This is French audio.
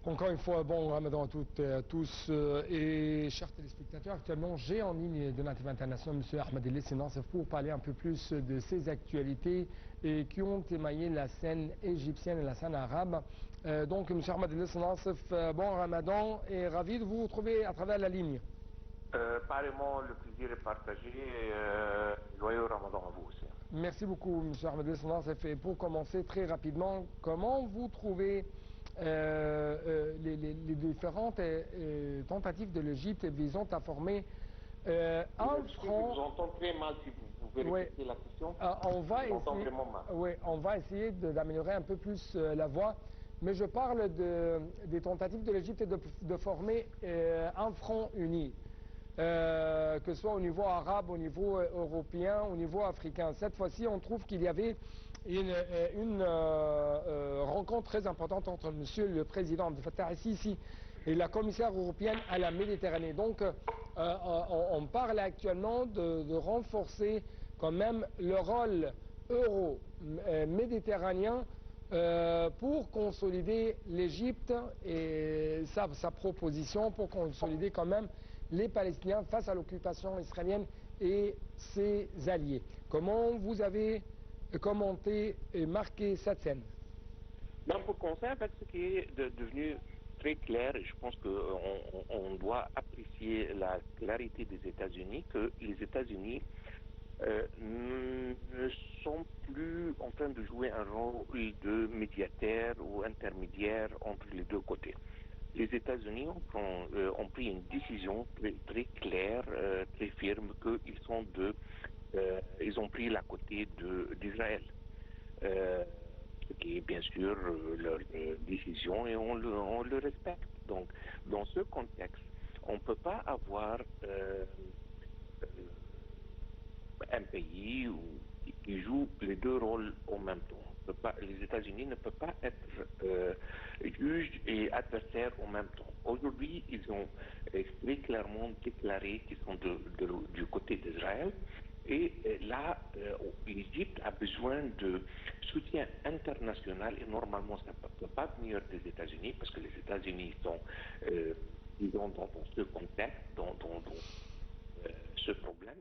Encore une fois, bon ramadan à toutes et à tous. Et chers téléspectateurs, actuellement, j'ai en ligne de Native International M. Ahmed El Nassef pour parler un peu plus de ces actualités qui ont émaillé la scène égyptienne et la scène arabe. Donc, M. Ahmed El Nassef, bon ramadan et ravi de vous retrouver à travers la ligne. Pareillement, le plaisir est partagé et joyeux ramadan à vous aussi. Merci beaucoup, M. Ahmed El Nassef. Et pour commencer très rapidement, comment vous trouvez les différentes tentatives de l'Égypte visant à former un front. Je vous entends très mal si vous pouvez répéter la question. On va essayer d'améliorer un peu plus la voix, mais je parle des tentatives de l'Égypte de former un front uni. Que ce soit au niveau arabe, au niveau européen, au niveau africain. Cette fois-ci, on trouve qu'il y avait une rencontre très importante entre Monsieur le Président Abdel Fattah el-Sisi et la commissaire européenne à la Méditerranée. Donc, on parle actuellement de renforcer quand même le rôle euro-méditerranéen pour consolider l'Égypte et sa proposition, pour consolider quand même les Palestiniens face à l'occupation israélienne et ses alliés. Comment vous avez commenté et marqué cette scène? Donc, pour commencer, en fait, ce qui est devenu très clair, et je pense qu'on doit apprécier la clarité des États-Unis, que les États-Unis ne sont plus en train de jouer un rôle de médiateur ou intermédiaire entre les deux côtés. Les États-Unis ont pris une décision très claire, très ferme, ils ont pris la côté d'Israël. Ce qui est bien sûr leur décision et on le respecte. Donc, dans ce contexte, on ne peut pas avoir un pays qui joue les deux rôles en même temps. Les États-Unis ne peuvent pas être juges et adversaires en même temps. Aujourd'hui, ils ont très clairement déclaré qu'ils sont du côté d'Israël. Et là, l'Égypte a besoin de soutien international et normalement, ça ne peut pas venir des États-Unis parce que les États-Unis sont dans ce contexte, dans ce problème.